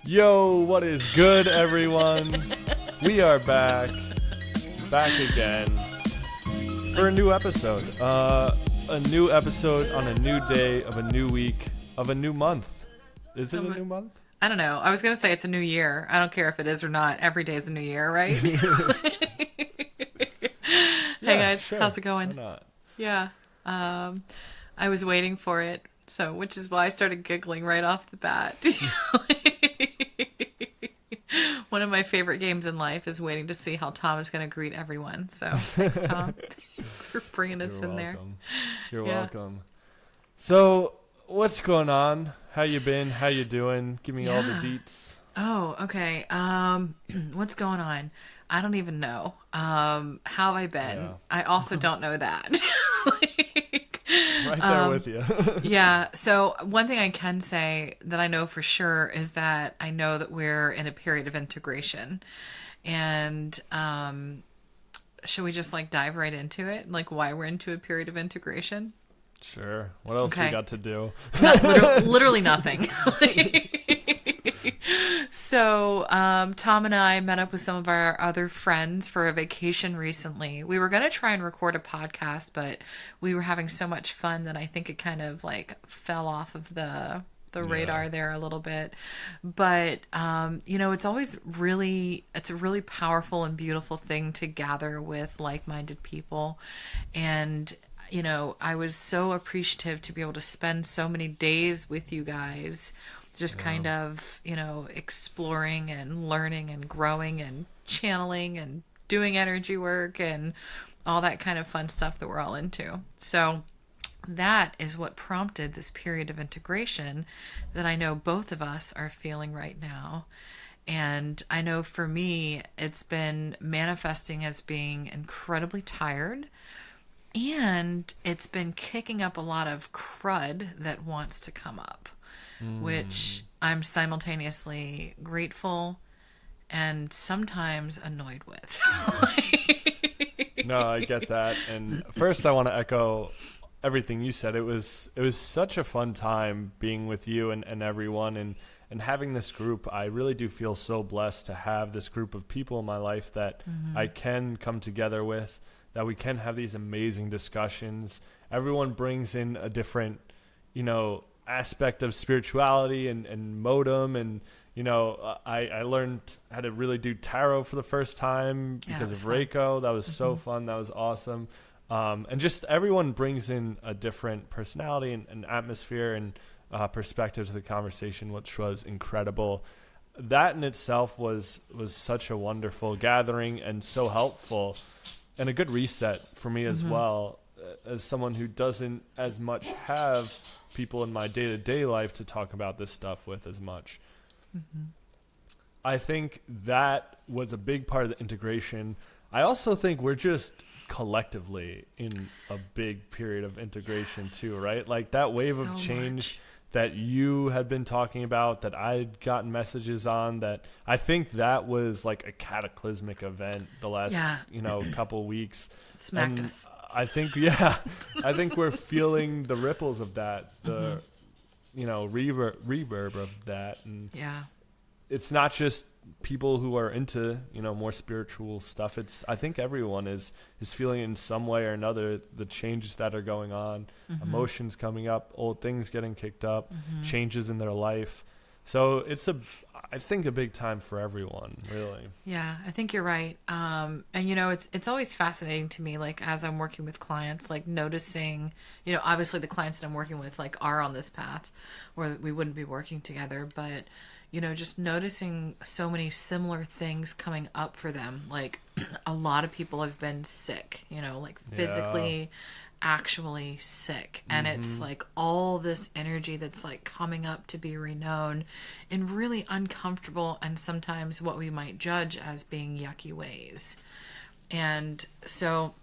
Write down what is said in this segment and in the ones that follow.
Yo, what is good, everyone? We are back again for a new episode. A new episode on a new day of a new week of a new month. Is it a new month? I don't know. I was going to say it's a new year. I don't care if it is or not. Every day is a new year, right? Hey guys, sure. how's it going? Why not? Yeah. I was waiting for it. So, which is why I started giggling right off the bat. One of my favorite games in life is waiting to see how Tom is going to greet everyone. So, thanks, Tom. Thanks for bringing us in there. You're welcome. So, what's going on? How you been? How you doing? Give me all the deets. Oh, okay. What's going on? I don't even know. How have I been? Yeah. I also don't know that. Right there with you. Yeah. So one thing I can say that I know for sure is that I know that we're in a period of integration. And should we just dive right into it? Like why we're into a period of integration? Sure. What else we got to do? Literally nothing. So, Tom and I met up with some of our other friends for a vacation recently. We were going to try and record a podcast, but we were having so much fun that I think it kind of fell off of the radar there a little bit. But, it's always it's a really powerful and beautiful thing to gather with like-minded people. And, I was so appreciative to be able to spend so many days with you guys just kind of, exploring and learning and growing and channeling and doing energy work and all that kind of fun stuff that we're all into. So that is what prompted this period of integration that I know both of us are feeling right now. And I know for me, it's been manifesting as being incredibly tired. And it's been kicking up a lot of crud that wants to come up. Which I'm simultaneously grateful and sometimes annoyed with. No, I get that. And first I want to echo everything you said. It was such a fun time being with you and everyone and having this group. I really do feel so blessed to have this group of people in my life that I can come together with, that we can have these amazing discussions. Everyone brings in a different, aspect of spirituality and modem, and I learned how to really do tarot for the first time because of Reiko. That was so fun. That was awesome. And just everyone brings in a different personality and atmosphere and perspective to the conversation, which was incredible. That in itself was such a wonderful gathering and so helpful and a good reset for me as well, as someone who doesn't as much have people in my day-to-day life to talk about this stuff with as much. I think that was a big part of the integration. I also think we're just collectively in a big period of integration too, right? Like that wave of change that you had been talking about, that I'd gotten messages on, that I think that was like a cataclysmic event the last couple weeks. Smacked us. I think we're feeling the ripples of that, the reverb of that, and it's not just people who are into more spiritual stuff. I think everyone is feeling in some way or another the changes that are going on, emotions coming up, old things getting kicked up, changes in their life. So it's I think a big time for everyone, really. Yeah, I think you're right. And it's always fascinating to me, as I'm working with clients, noticing, obviously the clients that I'm working with are on this path where we wouldn't be working together, but just noticing so many similar things coming up for them. A lot of people have been sick, physically, actually sick. And it's all this energy that's coming up to be renowned in really uncomfortable and sometimes what we might judge as being yucky ways. And so,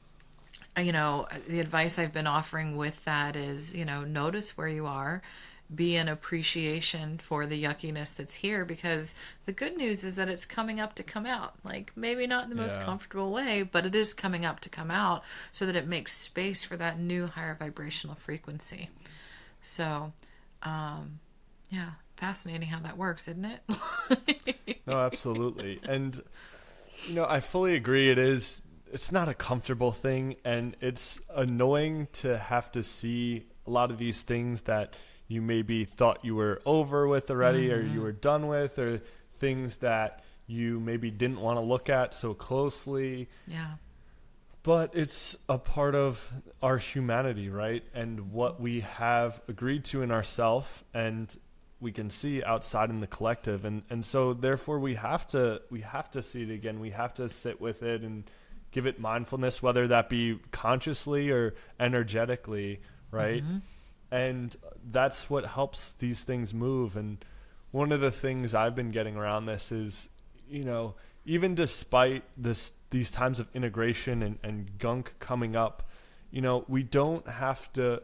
the advice I've been offering with that is, notice where you are. Be an appreciation for the yuckiness that's here, because the good news is that it's coming up to come out. Maybe not in the most comfortable way, but it is coming up to come out so that it makes space for that new higher vibrational frequency. So, fascinating how that works, isn't it? No, absolutely. And, I fully agree. It's not a comfortable thing, and it's annoying to have to see a lot of these things that you maybe thought you were over with already, or you were done with, or things that you maybe didn't want to look at so closely. Yeah. But it's a part of our humanity, right? And what we have agreed to in ourself, and we can see outside in the collective. And so therefore we have to see it again. We have to sit with it and give it mindfulness, whether that be consciously or energetically, right? And that's what helps these things move. And one of the things I've been getting around this is, even despite these times of integration and gunk coming up, we don't have to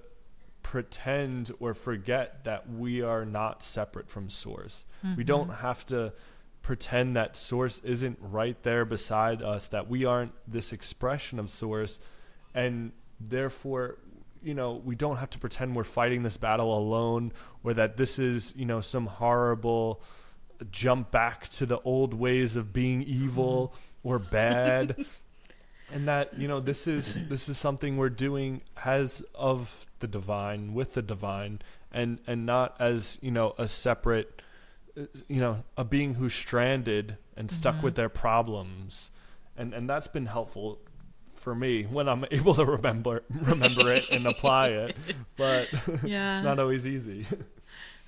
pretend or forget that we are not separate from source. We don't have to pretend that source isn't right there beside us, that we aren't this expression of source, and therefore we don't have to pretend we're fighting this battle alone, or that this is some horrible jump back to the old ways of being evil or bad. And that this is something we're doing as of the divine, with the divine, and not as a separate a being who's stranded and stuck with their problems. And that's been helpful for me when I'm able to remember it and apply it, but Yeah. it's not always easy.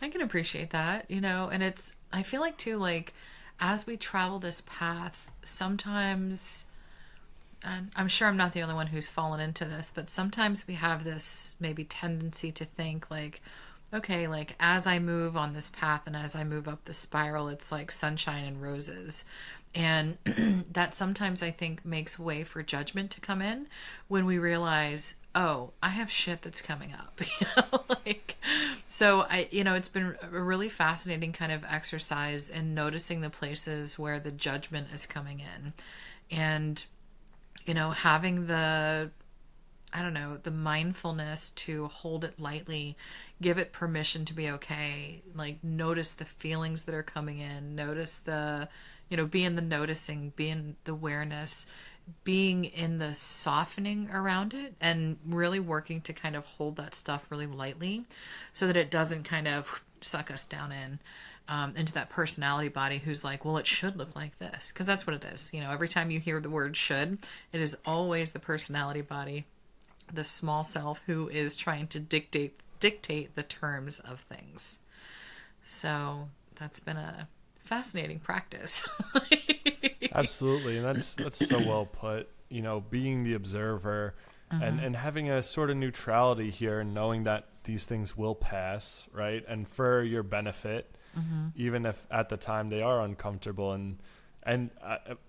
I can appreciate that, and I feel like too, like, as we travel this path, sometimes, and I'm sure I'm not the only one who's fallen into this, but sometimes we have this maybe tendency to think like, okay, like as I move on this path and as I move up the spiral, it's like sunshine and roses. And that sometimes I think makes way for judgment to come in when we realize, oh, I have shit that's coming up, so it's been a really fascinating kind of exercise in noticing the places where the judgment is coming in, and, having the mindfulness to hold it lightly, give it permission to be okay, like notice the feelings that are coming in, notice the, be in the noticing, be in the awareness, being in the softening around it, and really working to kind of hold that stuff really lightly so that it doesn't kind of suck us down into that personality body who's like, well, it should look like this, because that's what it is. Every time you hear the word should, it is always the personality body, the small self, who is trying to dictate the terms of things. So that's been a fascinating practice. Absolutely. And that's so well put, being the observer and having a sort of neutrality here, and knowing that these things will pass, right? And for your benefit, even if at the time they are uncomfortable. And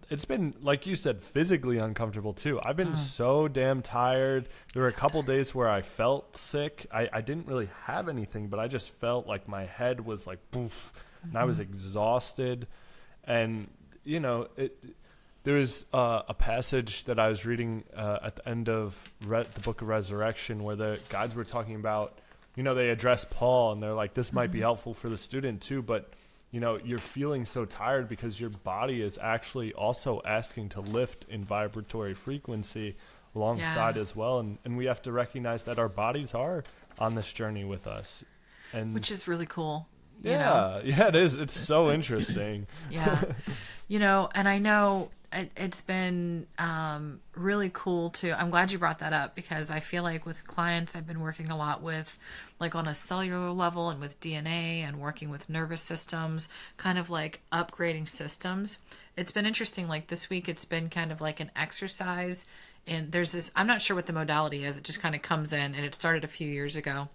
it's been, like you said, physically uncomfortable too. I've been so damn tired. There were a couple days where I felt sick. I didn't really have anything, but I just felt like my head was like, poof, and I was exhausted. And, there was a passage that I was reading at the end of the Book of Resurrection, where the guides were talking about, they address Paul, and they're like, this might be helpful for the student too, but you're feeling so tired because your body is actually also asking to lift in vibratory frequency alongside as well. And we have to recognize that our bodies are on this journey with us. And which is really cool. Yeah, it is. It's so interesting. Yeah. And I know it's been really cool too. I'm glad you brought that up, because I feel like with clients, I've been working a lot with, like, on a cellular level and with DNA and working with nervous systems, kind of like upgrading systems. It's been interesting. Like this week, it's been kind of like an exercise. And there's this, I'm not sure what the modality is. It just kind of comes in, and it started a few years ago.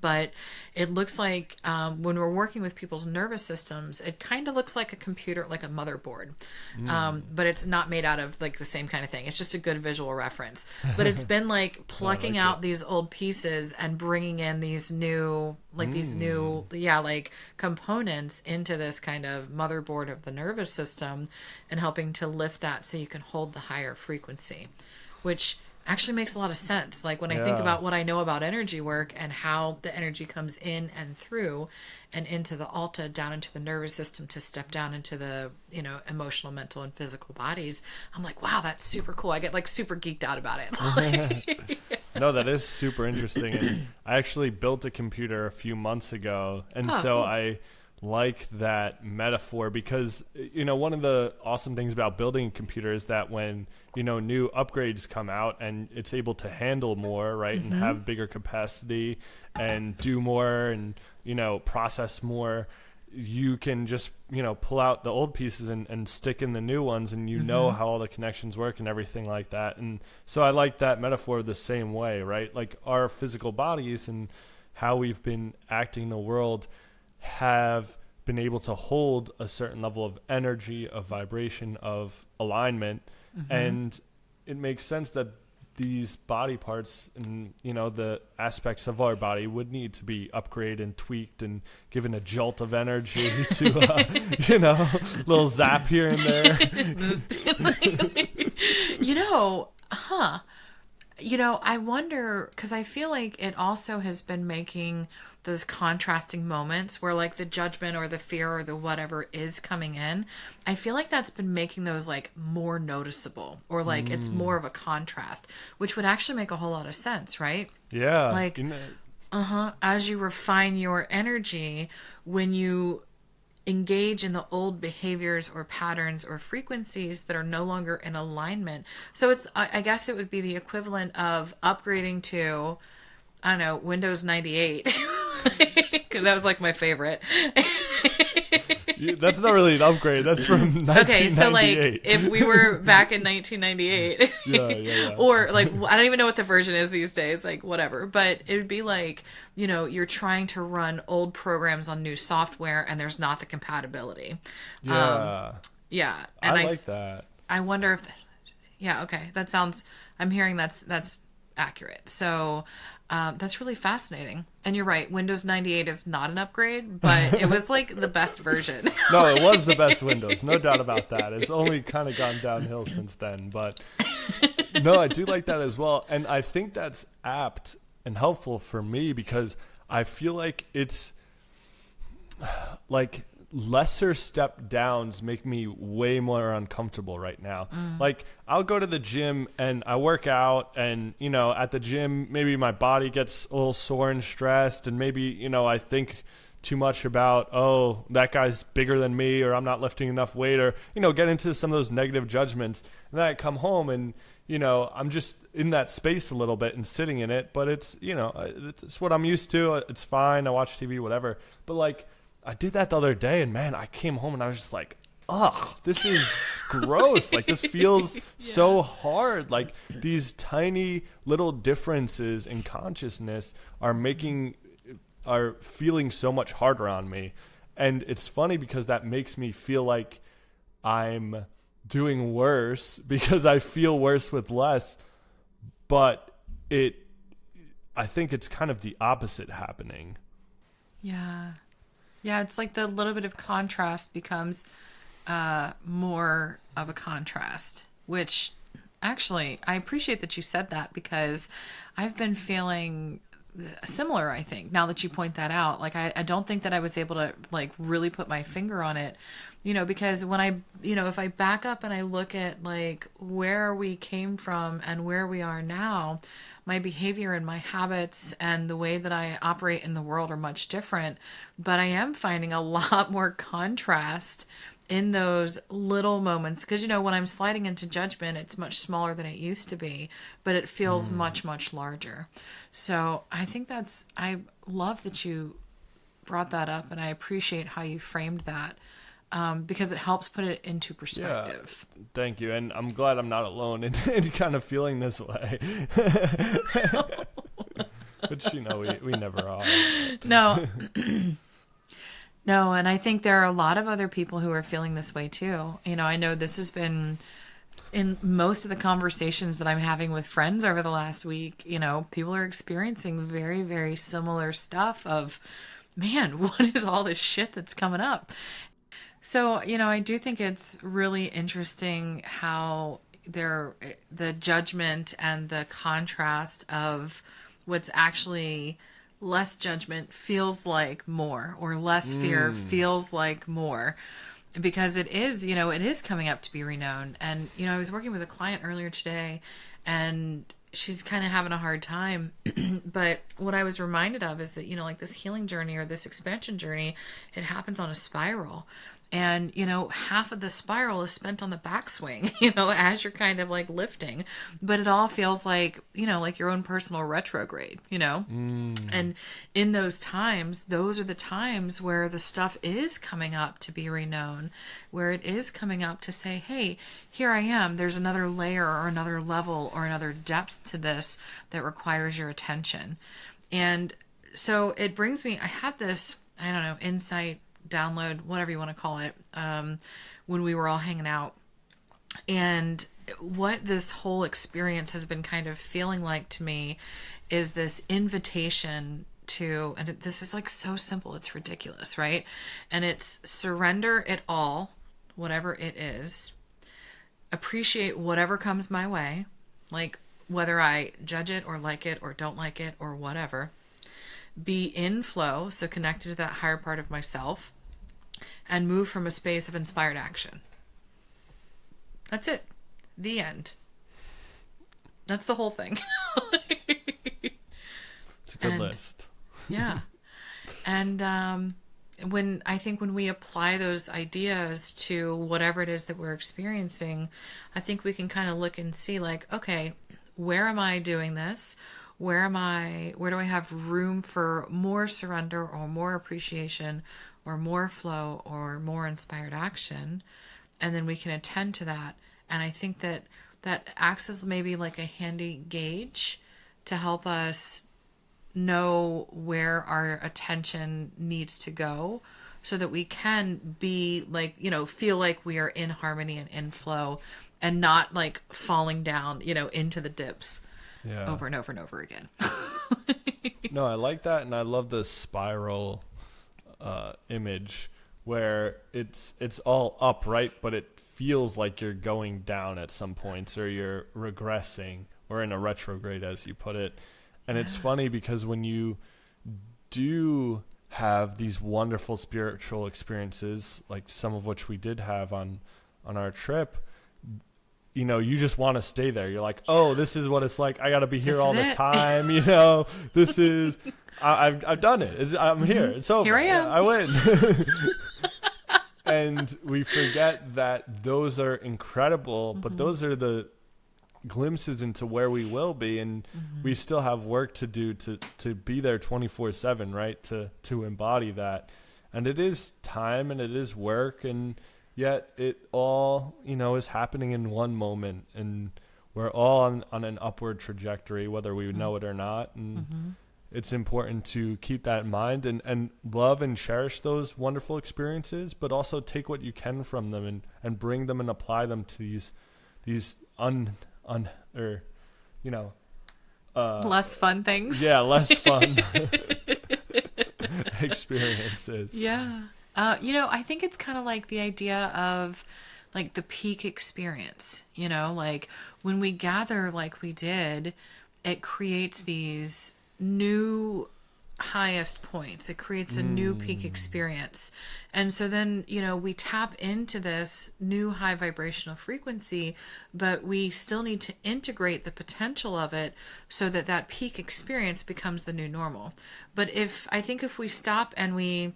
But it looks like when we're working with people's nervous systems, it kind of looks like a computer, like a motherboard. But it's not made out of like the same kind of thing. It's just a good visual reference. But it's been like plucking out these old pieces and bringing in these new, like components into this kind of motherboard of the nervous system, and helping to lift that so you can hold the higher frequency, which actually makes a lot of sense. Like when I think Yeah. about what I know about energy work and how the energy comes in and through and into the alta down into the nervous system to step down into the, emotional, mental, and physical bodies, I'm like, wow, that's super cool. I get like super geeked out about it. No, that is super interesting. And I actually built a computer a few months ago. And Oh, so cool. I like that metaphor because, one of the awesome things about building a computer is that when, new upgrades come out and it's able to handle more, right, and have bigger capacity and do more and, process more, you can just pull out the old pieces and stick in the new ones, and how all the connections work and everything like that. And so I like that metaphor the same way, right? Like our physical bodies and how we've been acting in the world have been able to hold a certain level of energy, of vibration, of alignment. And it makes sense that these body parts and the aspects of our body would need to be upgraded and tweaked and given a jolt of energy to little zap here and there. Huh. I wonder because I feel like it also has been making those contrasting moments where like the judgment or the fear or the whatever is coming in. I feel like that's been making those like more noticeable or like it's more of a contrast, which would actually make a whole lot of sense, right? Yeah. Like, as you refine your energy, when you engage in the old behaviors or patterns or frequencies that are no longer in alignment. So it's, I guess it would be the equivalent of upgrading to, I don't know, Windows 98. Because that was like my favorite. That's not really an upgrade. That's from 1998. Okay, so like if we were back in 1998, yeah. or like I don't even know what the version is these days, like whatever. But it would be like you're trying to run old programs on new software, and there's not the compatibility. Yeah. Yeah, I and like that. I wonder if, yeah, okay, that sounds. I'm hearing that's accurate. So. That's really fascinating. And you're right, Windows 98 is not an upgrade, but it was like the best version. No, it was the best Windows. No doubt about that. It's only kind of gone downhill since then. But no, I do like that as well. And I think that's apt and helpful for me because I feel like it's like lesser step downs make me way more uncomfortable right now. Like I'll go to the gym and I work out and, at the gym, maybe my body gets a little sore and stressed and maybe, I think too much about, oh, that guy's bigger than me or I'm not lifting enough weight or, get into some of those negative judgments. And then I come home and, I'm just in that space a little bit and sitting in it, but it's, it's what I'm used to. It's fine. I watch TV, whatever. But like, I did that the other day and man, I came home and I was just like, ugh, this is gross. Like this feels so hard. Like these tiny little differences in consciousness are feeling so much harder on me. And it's funny because that makes me feel like I'm doing worse because I feel worse with less. But I think it's kind of the opposite happening. Yeah. Yeah, it's like the little bit of contrast becomes more of a contrast, which actually I appreciate that you said that because I've been feeling similar, I think, now that you point that out. Like, I don't think that I was able to, like, really put my finger on it, because when I, if I back up and I look at, like, where we came from and where we are now, my behavior and my habits and the way that I operate in the world are much different. But I am finding a lot more contrast in those little moments. Because, when I'm sliding into judgment, it's much smaller than it used to be, but it feels much, much larger. So I think I love that you brought that up, and I appreciate how you framed that. Because it helps put it into perspective. Yeah, thank you. And I'm glad I'm not alone in kind of feeling this way. Which, we never are. No. No, and I think there are a lot of other people who are feeling this way too. I know this has been in most of the conversations that I'm having with friends over the last week. People are experiencing very, very similar stuff of, man, what is all this shit that's coming up? So, I do think it's really interesting how the judgment and the contrast of what's actually less judgment feels like more, or less fear feels like more, because it is, it is coming up to be renowned. And I was working with a client earlier today, and she's kind of having a hard time. But what I was reminded of is that, like this healing journey or this expansion journey, it happens on a spiral. And, half of the spiral is spent on the backswing, as you're kind of like lifting. But it all feels like, like your own personal retrograde, And in those times, those are the times where the stuff is coming up to be renowned, where it is coming up to say, hey, here I am. There's another layer or another level or another depth to this that requires your attention. And so it brings me, I had this, I don't know, insight, download, whatever you want to call it, when we were all hanging out. And what this whole experience has been kind of feeling like to me is this invitation to, and this is like so simple, it's ridiculous, right? And it's surrender it all, whatever it is, appreciate whatever comes my way, like whether I judge it or like it or don't like it or whatever, be in flow, so connected to that higher part of myself, and move from a space of inspired action. That's it. The end. That's the whole thing. It's a good list. Yeah. And when we apply those ideas to whatever it is that we're experiencing, I think we can kind of look and see like, okay, where am I doing this? Where do I have room for more surrender or more appreciation or more flow or more inspired action? And then we can attend to that. And I think that acts as maybe like a handy gauge to help us know where our attention needs to go, so that we can be like, feel like we are in harmony and in flow, and not like falling down, into the dips. Yeah. Over and over and over again. No, I like that, and I love the spiral image where it's all up, right? But it feels like you're going down at some points, or you're regressing, or in a retrograde, as you put it. And it's funny because when you do have these wonderful spiritual experiences, like some of which we did have on our trip, you just want to stay there. You're like, oh, this is what it's like. I got to be here all the time. This is, I've done it. I'm here. It's over. Here I am. I win. And we forget that those are incredible, but those are the glimpses into where we will be. And we still have work to do to be there 24/7, right? To embody that. And it is time, and it is work, and yet it all, is happening in one moment, and we're all on an upward trajectory, whether we know it or not. And it's important to keep that in mind, and love and cherish those wonderful experiences, but also take what you can from them and bring them and apply them to these less fun things. Yeah, less fun experiences. Yeah. I think it's kind of like the idea of like the peak experience, like when we gather like we did, it creates these new highest points. It creates a new peak experience. And so then, we tap into this new high vibrational frequency, but we still need to integrate the potential of it so that that peak experience becomes the new normal. But I think if we stop and we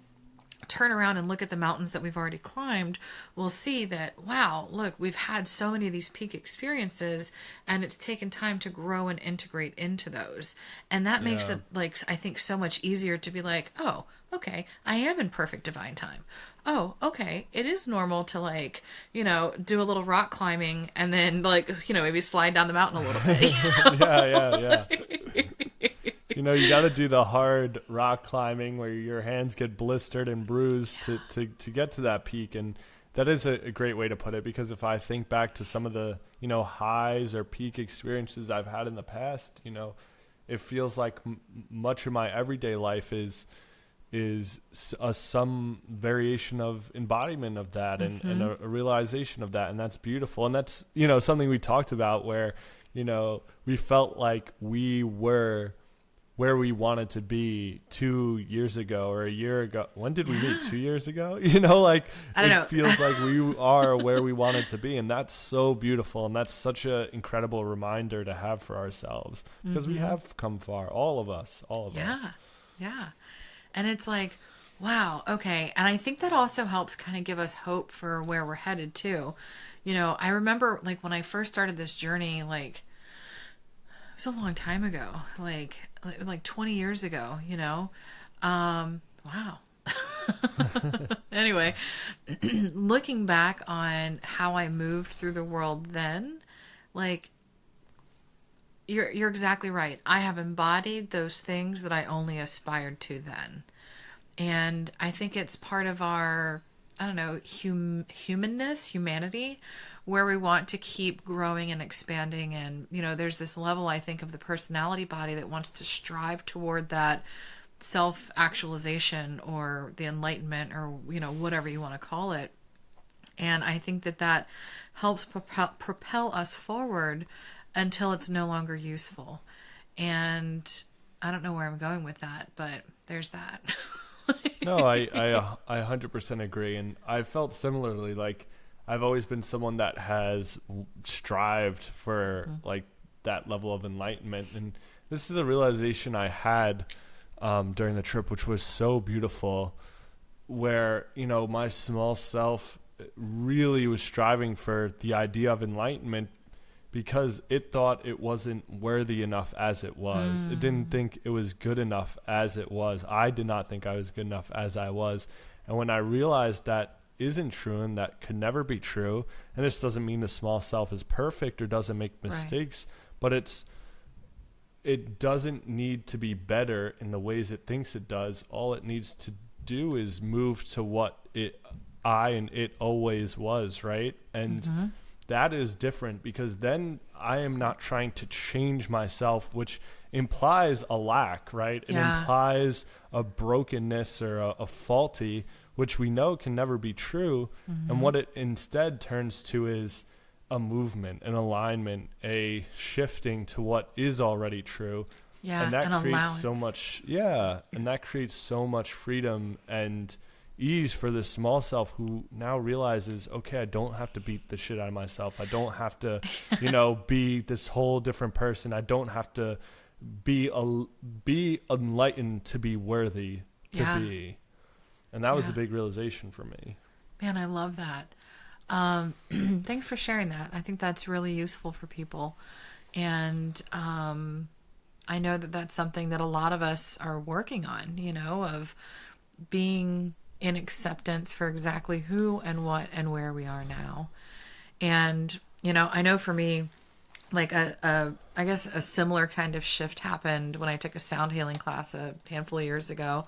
turn around and look at the mountains that we've already climbed, we'll see that, wow, look, we've had so many of these peak experiences, and it's taken time to grow and integrate into those. And that makes it, like, I think so much easier to be like, oh, okay, I am in perfect divine time. Oh, okay, it is normal to, like, do a little rock climbing and then, like, maybe slide down the mountain a little bit. Yeah. You got to do the hard rock climbing where your hands get blistered and bruised to get to that peak. And that is a great way to put it, because if I think back to some of the, highs or peak experiences I've had in the past, it feels like much of my everyday life is is some variation of embodiment of that, and a realization of that. And that's beautiful. And that's, something we talked about where, we felt like we were where we wanted to be 2 years ago or a year ago. When did we meet? 2 years ago? Like I don't know. it feels like we are where we wanted to be. And that's so beautiful. And that's such an incredible reminder to have for ourselves, because we have come far. All of us. Yeah. Yeah. And it's like, wow, okay. And I think that also helps kind of give us hope for where we're headed too. I remember like when I first started this journey, like it was a long time ago, like 20 years ago, wow. Anyway, looking back on how I moved through the world then, like you're exactly right. I have embodied those things that I only aspired to then. And I think it's part of our, I don't know, humanity, where we want to keep growing and expanding. And, there's this level, I think, of the personality body that wants to strive toward that self-actualization or the enlightenment or, whatever you want to call it. And I think that helps propel us forward until it's no longer useful. And I don't know where I'm going with that, but there's that. No, I 100% agree. And I felt similarly. Like, I've always been someone that has strived for like that level of enlightenment. And this is a realization I had during the trip, which was so beautiful, where, my small self really was striving for the idea of enlightenment because it thought it wasn't worthy enough as it was. It didn't think it was good enough as it was. I did not think I was good enough as I was. And when I realized that isn't true and that could never be true, and this doesn't mean the small self is perfect or doesn't make mistakes, but it doesn't need to be better in the ways it thinks it does. All it needs to do is move to what I and it always was, right? And that is different, because then I am not trying to change myself, which implies a lack, right? It implies a brokenness or a faulty, which we know can never be true. And what it instead turns to is a movement, an alignment, a shifting to what is already true. Yeah, and that creates allowance. so much, and that creates so much freedom and ease for this small self, who now realizes, okay, I don't have to beat the shit out of myself. I don't have to, be this whole different person. I don't have to be enlightened to be worthy to be. And that was a big realization for me. Man, I love that. Thanks for sharing that. I think that's really useful for people. And I know that that's something that a lot of us are working on, of being in acceptance for exactly who and what and where we are now. And, I know for me, like I guess a similar kind of shift happened when I took a sound healing class a handful of years ago.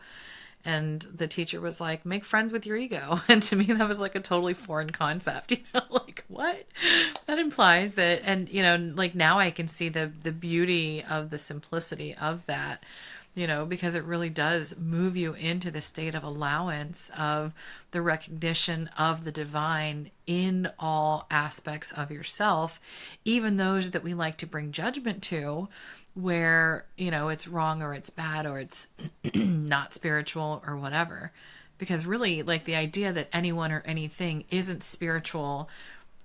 And the teacher was like, make friends with your ego. And to me, that was like a totally foreign concept, like what? That implies that, and, like now I can see the beauty of the simplicity of that, because it really does move you into the state of allowance of the recognition of the divine in all aspects of yourself, even those that we like to bring judgment to, where, it's wrong or it's bad or it's not spiritual or whatever. Because really, like, the idea that anyone or anything isn't spiritual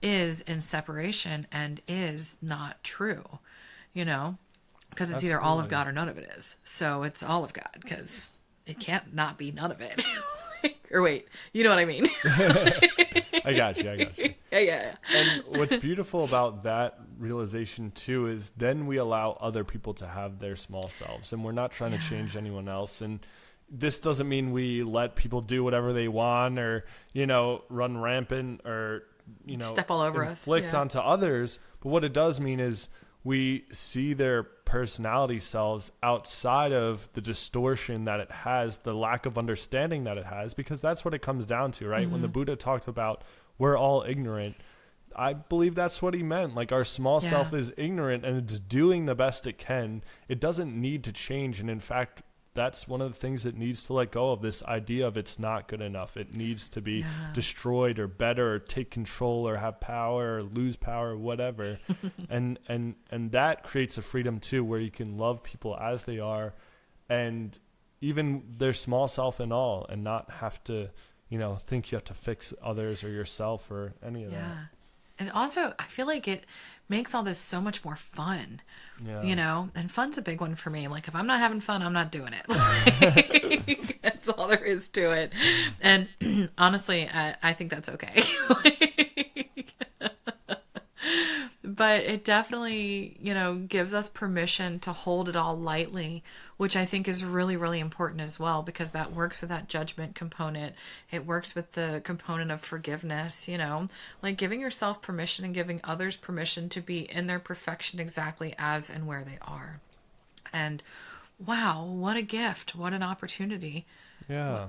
is in separation and is not true, because it's either all of God or none of it is. So it's all of God, because it can't not be none of it. Or wait, you know what I mean? I got you. Yeah. And what's beautiful about that realization too is then we allow other people to have their small selves, and we're not trying to change anyone else. And this doesn't mean we let people do whatever they want or, run rampant or, step all over inflict onto others. But what it does mean is we see their personality selves outside of the distortion that it has, the lack of understanding that it has, because that's what it comes down to, right? When the Buddha talked about we're all ignorant, I believe that's what he meant. Like, our small self is ignorant and it's doing the best it can. It doesn't need to change. And in fact, that's one of the things that needs to let go of, this idea of it's not good enough. It needs to be destroyed or better or take control or have power or lose power or whatever. and that creates a freedom too, where you can love people as they are and even their small self and all, and not have to, think you have to fix others or yourself or any of that. And also, I feel like it makes all this so much more fun, and fun's a big one for me. Like, if I'm not having fun, I'm not doing it. Like, that's all there is to it. And honestly, I think that's okay. But it definitely, gives us permission to hold it all lightly, which I think is really, really important as well, because that works with that judgment component. It works with the component of forgiveness, like giving yourself permission and giving others permission to be in their perfection exactly as and where they are. And wow, what a gift. What an opportunity. Yeah.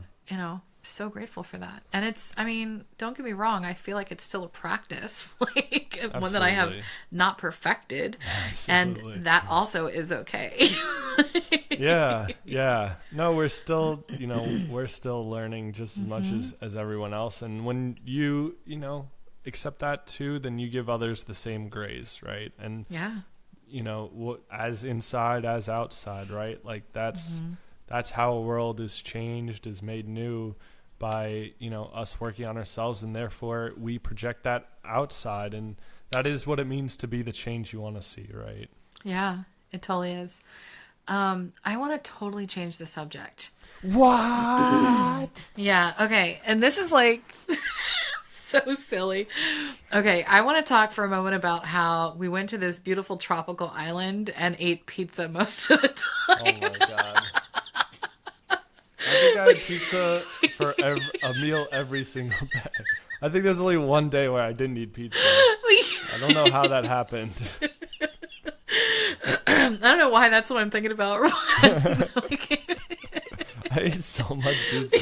So grateful for that. And don't get me wrong, I feel like it's still a practice, like Absolutely. One that I have not perfected. Absolutely. And that also is okay. Yeah. No, we're still, we're still learning just as much as everyone else. And when you, accept that too, then you give others the same grace, right? And as inside as outside, right? Like that's how a world is changed, is made new by, us working on ourselves, and therefore we project that outside, and that is what it means to be the change you want to see, right? Yeah, it totally is. I want to totally change the subject. What? Yeah, okay. And this is like so silly. Okay, I want to talk for a moment about how we went to this beautiful tropical island and ate pizza most of the time. Oh my God. I think I had pizza for a meal every single day. I think there's only one day where I didn't eat pizza. I don't know how that happened. I don't know why that's what I'm thinking about. I ate so much pizza.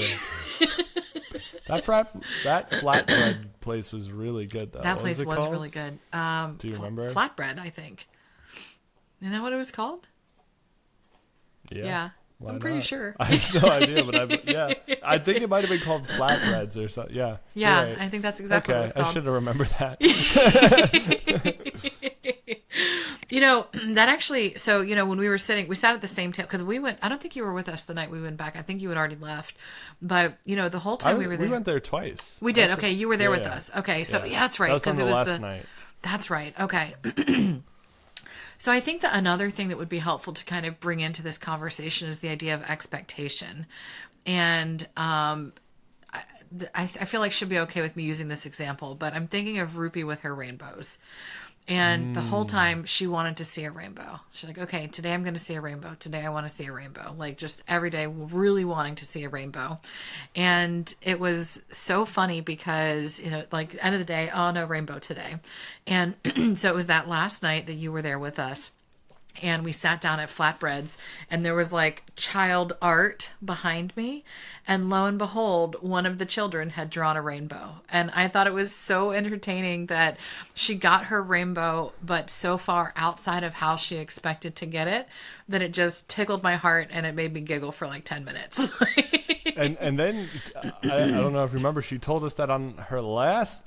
That flatbread place was really good, though. That place was really good. Do you remember? Flatbread, I think. Isn't that what it was called? Yeah. I'm pretty sure. I have no idea, but I think it might have been called flatbreads or something. Yeah. Yeah, right. I think that's exactly what it was called. I should have remembered that. That actually, so, when we sat at the same table, because we went, I don't think you were with us the night we went back. I think you had already left. But, the whole time we were there. We went there twice. We did. Okay. You were there with us. Okay. So, that's right. That was on the last night. That's right. Okay. So I think that another thing that would be helpful to kind of bring into this conversation is the idea of expectation. And I feel like she'll be okay with me using this example, but I'm thinking of Rupi with her rainbows. And the whole time she wanted to see a rainbow. She's like, okay, today I'm going to see a rainbow. Today I want to see a rainbow. Like just every day really wanting to see a rainbow. And it was so funny because, like end of the day, oh, no rainbow today. And so it was that last night that you were there with us. And we sat down at Flatbreads, and there was like child art behind me. And lo and behold, one of the children had drawn a rainbow. And I thought it was so entertaining that she got her rainbow, but so far outside of how she expected to get it, that it just tickled my heart and it made me giggle for like 10 minutes. And then I don't know if you remember, she told us that on her last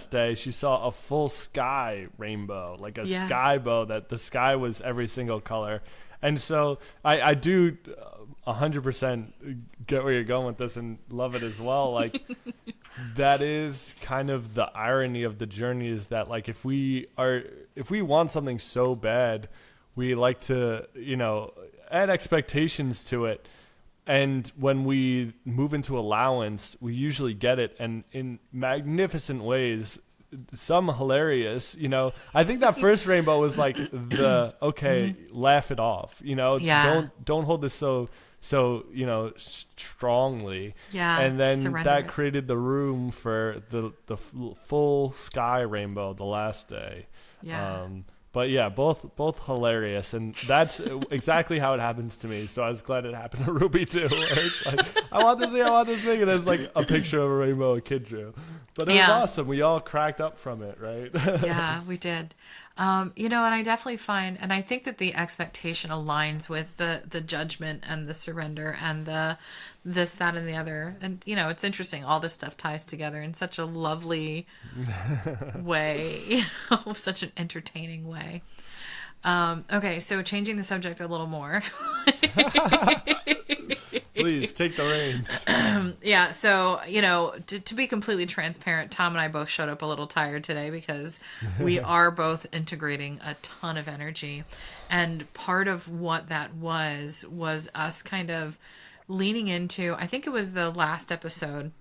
day she saw a full sky rainbow, like a sky bow, that the sky was every single color. And so I do 100% get where you're going with this and love it as well. Like that is kind of the irony of the journey, is that like if we want something so bad, we like to add expectations to it. And when we move into allowance, we usually get it, and in magnificent ways, some hilarious. I think that first rainbow was like laugh it off. Don't hold this so strongly. Yeah, and then that created the room for the full sky rainbow the last day. Yeah. But yeah, both hilarious, and that's exactly how it happens to me. So I was glad it happened to Ruby too. Where it's like, I want this thing, and it's like a picture of a rainbow a kid drew. But it was awesome. We all cracked up from it, right? Yeah, we did. And I definitely find, and I think that the expectation aligns with the judgment and the surrender and the this, that, and the other. And, it's interesting. All this stuff ties together in such a lovely way, such an entertaining way. Okay, so changing the subject a little more. Please take the reins. Yeah, so, to be completely transparent, Tom and I both showed up a little tired today because we are both integrating a ton of energy. And part of what that was us kind of leaning into, I think it was the last episode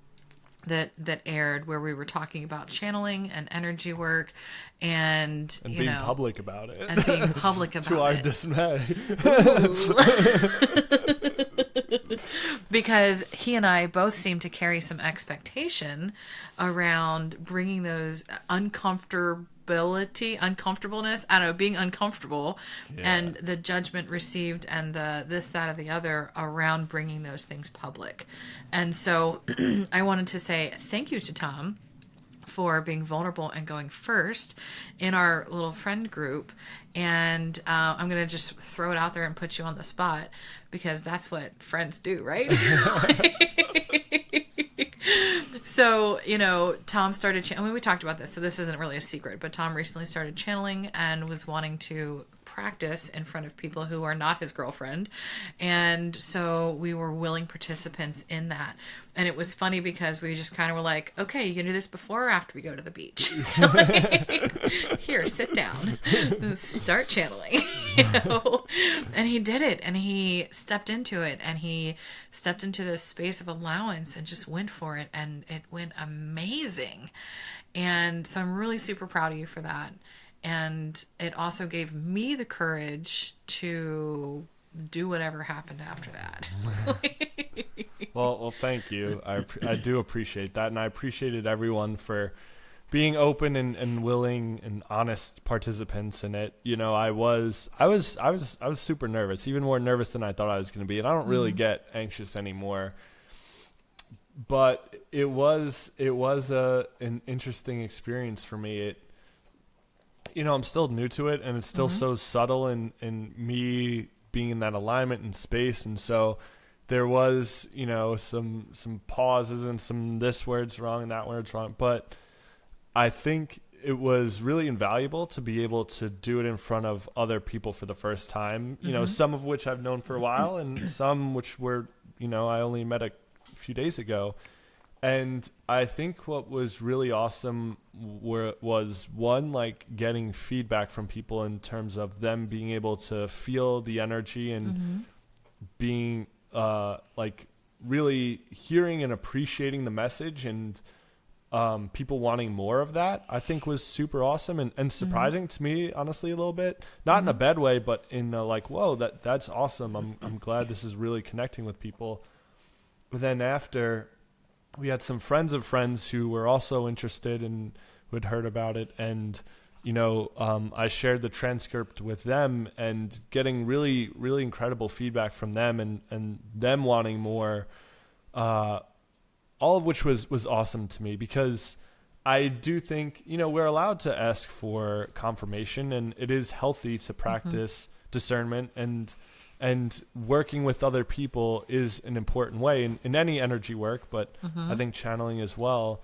that aired where we were talking about channeling and energy work and being public about it. And being public about it. To our dismay. Because he and I both seem to carry some expectation around bringing those uncomfortableness, I don't know, being uncomfortable, and the judgment received and the this, that, or the other around bringing those things public. And so I wanted to say thank you to Tom for being vulnerable and going first in our little friend group. And I'm going to just throw it out there and put you on the spot because that's what friends do, right? So, Tom started, we talked about this, so this isn't really a secret, but Tom recently started channeling and was wanting to practice in front of people who are not his girlfriend. And so we were willing participants in that. And it was funny because we just kind of were like, okay, you can do this before or after we go to the beach. Here, sit down and start channeling. And he did it, and he stepped into it, and he stepped into this space of allowance and just went for it, and it went amazing. And so I'm really super proud of you for that. And it also gave me the courage to do whatever happened after that. Well, thank you. I do appreciate that, and I appreciated everyone for being open and willing and honest participants in it. I was super nervous, even more nervous than I thought I was going to be, and I don't really get anxious anymore. But it was an interesting experience for me. I'm still new to it, and it's still so subtle in me being in that alignment and space. And so there was, some pauses and some this word's wrong and that word's wrong. But I think it was really invaluable to be able to do it in front of other people for the first time, some of which I've known for a while and some which were, I only met a few days ago. And I think what was really awesome was one, like getting feedback from people in terms of them being able to feel the energy and being like really hearing and appreciating the message, and people wanting more of that, I think was super awesome and surprising to me, honestly, a little bit, not in a bad way, but in like, whoa, that's awesome. I'm glad this is really connecting with people. But then after, we had some friends of friends who were also interested and who had heard about it. And, I shared the transcript with them and getting really, really incredible feedback from them and them wanting more, all of which was awesome to me, because I do think, we're allowed to ask for confirmation, and it is healthy to practice discernment, and working with other people is an important way in any energy work, but I think channeling as well.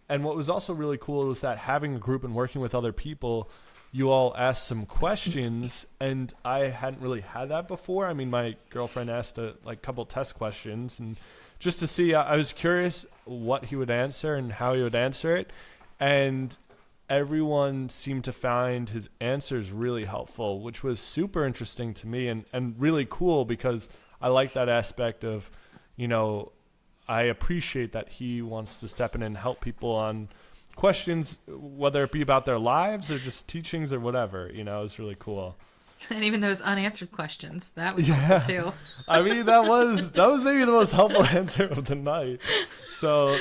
And what was also really cool was that having a group and working with other people, you all asked some questions, and I hadn't really had that before. I mean, my girlfriend asked a couple test questions, and just to see, I was curious what he would answer and how he would answer it. And everyone seemed to find his answers really helpful, which was super interesting to me and really cool, because I like that aspect of, I appreciate that he wants to step in and help people on questions, whether it be about their lives or just teachings or whatever. It was really cool. And even those unanswered questions, that was helpful too. I mean, that was maybe the most helpful answer of the night. So,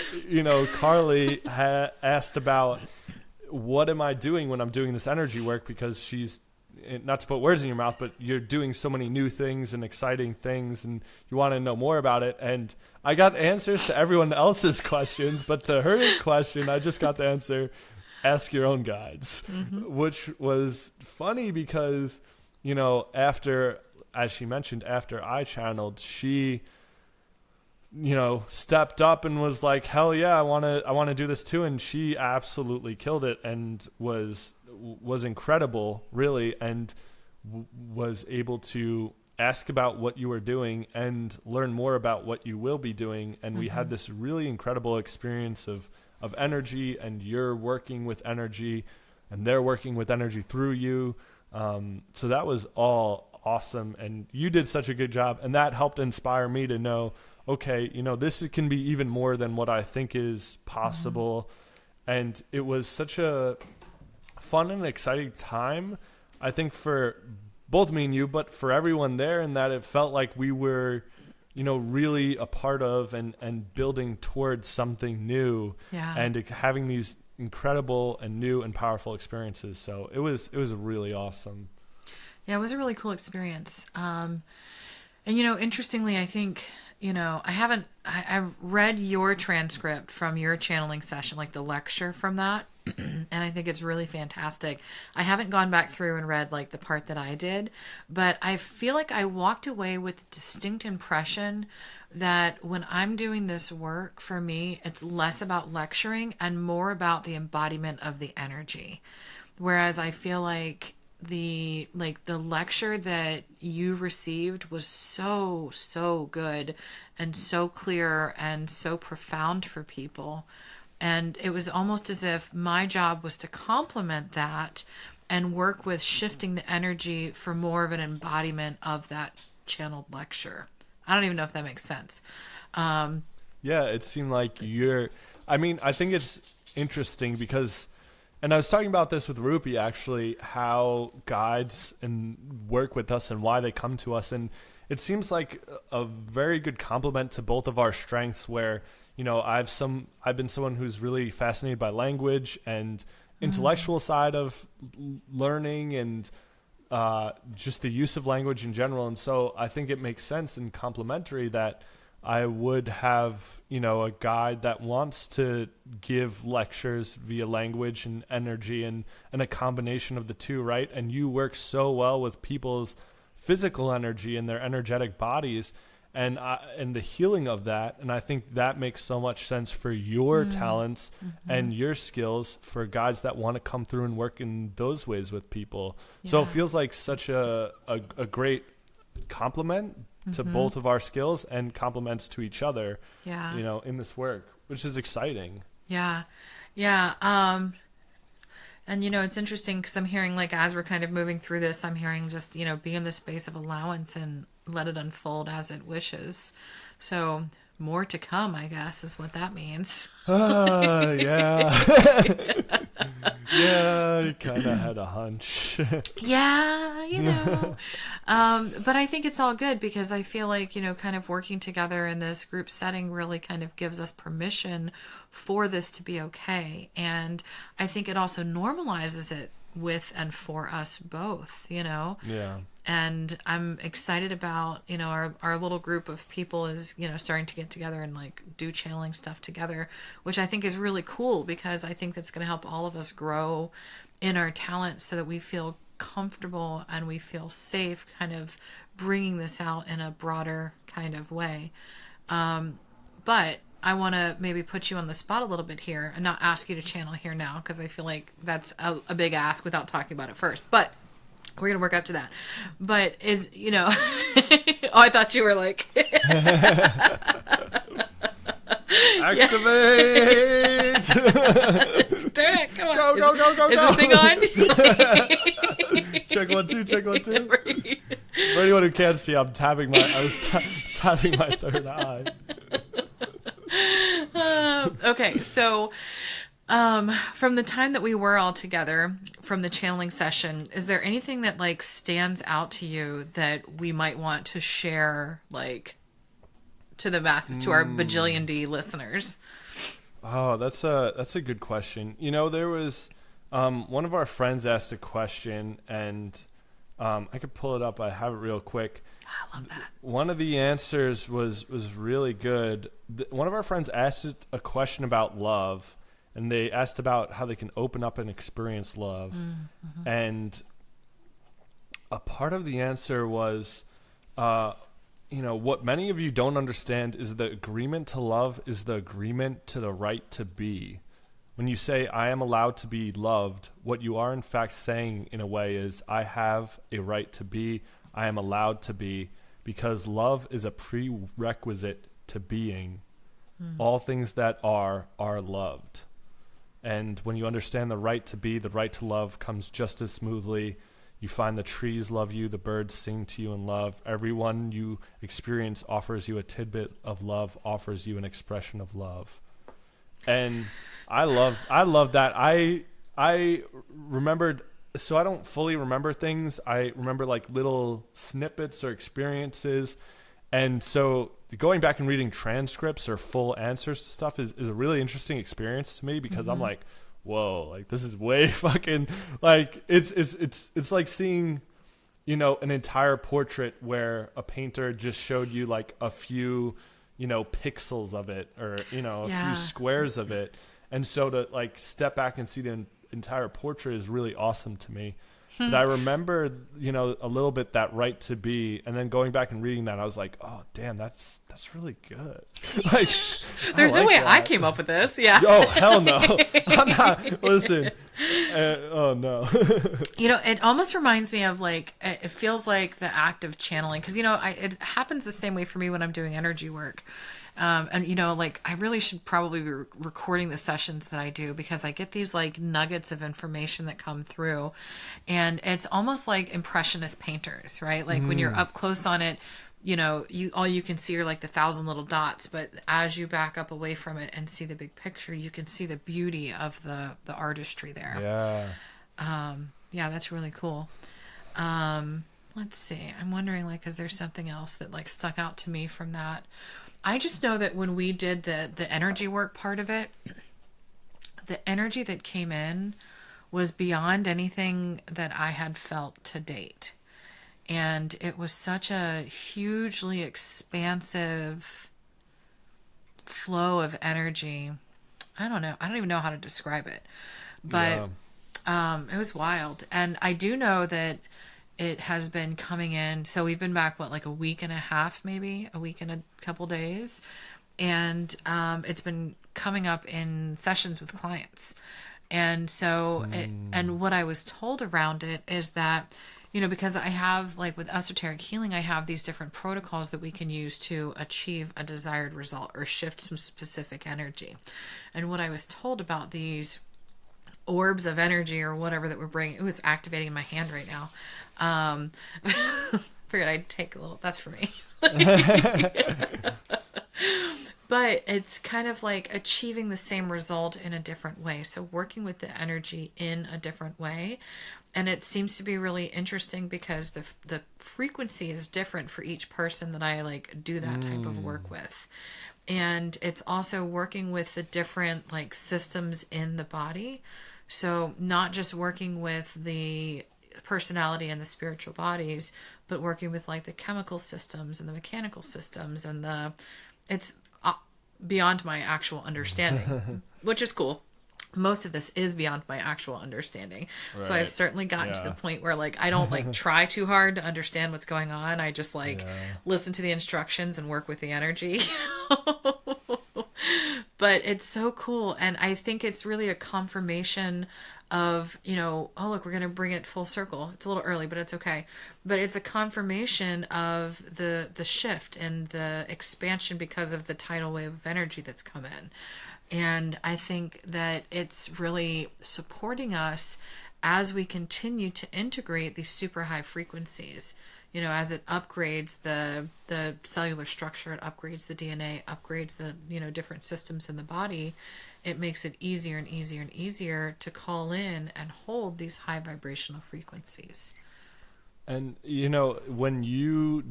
Carly asked about what am I doing when I'm doing this energy work? Because she's, not to put words in your mouth, but you're doing so many new things and exciting things, and you want to know more about it. And I got answers to everyone else's questions, but to her question, I just got the answer, ask your own guides, which was funny because, you know, after, as she mentioned, after I channeled, she, you know, stepped up and was like, hell yeah, I want to do this too. And she absolutely killed it and was incredible, really. And was able to ask about what you were doing and learn more about what you will be doing. And we had this really incredible experience of energy, and you're working with energy and they're working with energy through you. So that was all awesome. And you did such a good job. And that helped inspire me to know, okay, you know, this can be even more than what I think is possible. And it was such a fun and exciting time, I think, for both me and you, but for everyone there, in that it felt like we were, you know, really a part of and building towards something new, and having these incredible and new and powerful experiences. So it was really awesome. Yeah, it was a really cool experience. And, you know, interestingly, I think, you know, I've read your transcript from your channeling session, like the lecture from that. And I think it's really fantastic. I haven't gone back through and read like the part that I did, but I feel like I walked away with a distinct impression that when I'm doing this work, for me, it's less about lecturing and more about the embodiment of the energy. Whereas I feel like the lecture that you received was so good and so clear and so profound for people. And it was almost as if my job was to complement that and work with shifting the energy for more of an embodiment of that channeled lecture. I don't even know if that makes sense. Yeah, it seemed like I think it's interesting because, and I was talking about this with Rupi actually, how guides and work with us and why they come to us. And it seems like a very good complement to both of our strengths, where, you know, I've been someone who's really fascinated by language and intellectual side of learning and just the use of language in general. And so I think it makes sense and complementary that I would have, you know, a guide that wants to give lectures via language and energy and a combination of the two, right? And you work so well with people's physical energy and their energetic bodies and the healing of that. And I think that makes so much sense for your talents and your skills for guides that want to come through and work in those ways with people. Yeah. So it feels like such a great complement to both of our skills and complements to each other, you know, in this work, which is exciting. Yeah. And, you know, it's interesting because I'm hearing, like, as we're kind of moving through this, I'm hearing just, you know, be in the space of allowance and let it unfold as it wishes. So more to come, I guess, is what that means. Yeah. Yeah, I kind of had a hunch. Yeah, you know. But I think it's all good because I feel like, you know, kind of working together in this group setting really kind of gives us permission for this to be okay. And I think it also normalizes it with and for us both, you know? Yeah. And I'm excited about, you know, our little group of people is, you know, starting to get together and like do channeling stuff together, which I think is really cool because I think that's going to help all of us grow in our talent so that we feel comfortable and we feel safe kind of bringing this out in a broader kind of way. But I want to maybe put you on the spot a little bit here and not ask you to channel here now because I feel like that's a big ask without talking about it first. But we're going to work up to that. But is, you know, oh, I thought you were like. Activate! Turn it, come on. Go. Is this thing on? Check 1 2, check 1 2. For anyone who can't see, I was tapping my third eye. Okay, so from the time that we were all together, from the channeling session, is there anything that like stands out to you that we might want to share, like, to the masses, to our bajillion D listeners? Oh, that's a good question. You know, there was One of our friends asked a question, and I could pull it up. I have it real quick. I love that. One of the answers was really good. One of our friends asked a question about love, and they asked about how they can open up and experience love. Mm-hmm. And a part of the answer was, what many of you don't understand is the agreement to love is the agreement to the right to be. When you say, I am allowed to be loved, what you are in fact saying in a way is, I have a right to be, I am allowed to be, because love is a prerequisite to being. All things that are loved. And when you understand the right to be, the right to love comes just as smoothly. You find the trees love you, the birds sing to you in love. Everyone you experience offers you a tidbit of love, offers you an expression of love. And I loved that. I remembered, so I don't fully remember things. I remember like little snippets or experiences. And so going back and reading transcripts or full answers to stuff is a really interesting experience to me, because I'm like, whoa, like this is way fucking, like it's like seeing, an entire portrait where a painter just showed you like a few, pixels of it, or, a few squares of it. And so to like step back and see the entire portrait is really awesome to me. But I remember, a little bit that right to be, and then going back and reading that, I was like, oh, damn, that's really good. Like, There's no way I came up with this. Yeah. Oh, hell no. I'm not. Listen. Oh, no. It almost reminds me of like, it feels like the act of channeling. Because, it happens the same way for me when I'm doing energy work. And like I really should probably be recording the sessions that I do, because I get these like nuggets of information that come through, and it's almost like impressionist painters, right? Like when you're up close on it, all you can see are like the 1,000 little dots, but as you back up away from it and see the big picture, you can see the beauty of the artistry there. Yeah, that's really cool. Let's see. I'm wondering, like, is there something else that like stuck out to me from that? I just know that when we did the energy work part of it, the energy that came in was beyond anything that I had felt to date. And it was such a hugely expansive flow of energy. I don't know. I don't even know how to describe it. But it was wild. And I do know that it has been coming in. So we've been back, like a week and a half, maybe a week and a couple days. And it's been coming up in sessions with clients. And so, and what I was told around it is that, because I have, like with esoteric healing, I have these different protocols that we can use to achieve a desired result or shift some specific energy. And what I was told about these orbs of energy or whatever that we're bringing, it's activating in my hand right now. Figured I'd take a little, that's for me. But it's kind of like achieving the same result in a different way. So working with the energy in a different way. And it seems to be really interesting because the frequency is different for each person that I like do that type of work with. And it's also working with the different like systems in the body. So not just working with the personality and the spiritual bodies, but working with like the chemical systems and the mechanical systems, and it's beyond my actual understanding, which is cool. Most of this is beyond my actual understanding. Right. So I've certainly gotten to the point where like I don't like try too hard to understand what's going on. I just like listen to the instructions and work with the energy. But it's so cool. And I think it's really a confirmation of, oh, look, we're going to bring it full circle. It's a little early, but it's okay. But it's a confirmation of the shift and the expansion because of the tidal wave of energy that's come in. And I think that it's really supporting us as we continue to integrate these super high frequencies. As it upgrades the cellular structure, it upgrades the DNA, upgrades the, different systems in the body. It makes it easier and easier and easier to call in and hold these high vibrational frequencies. And, when you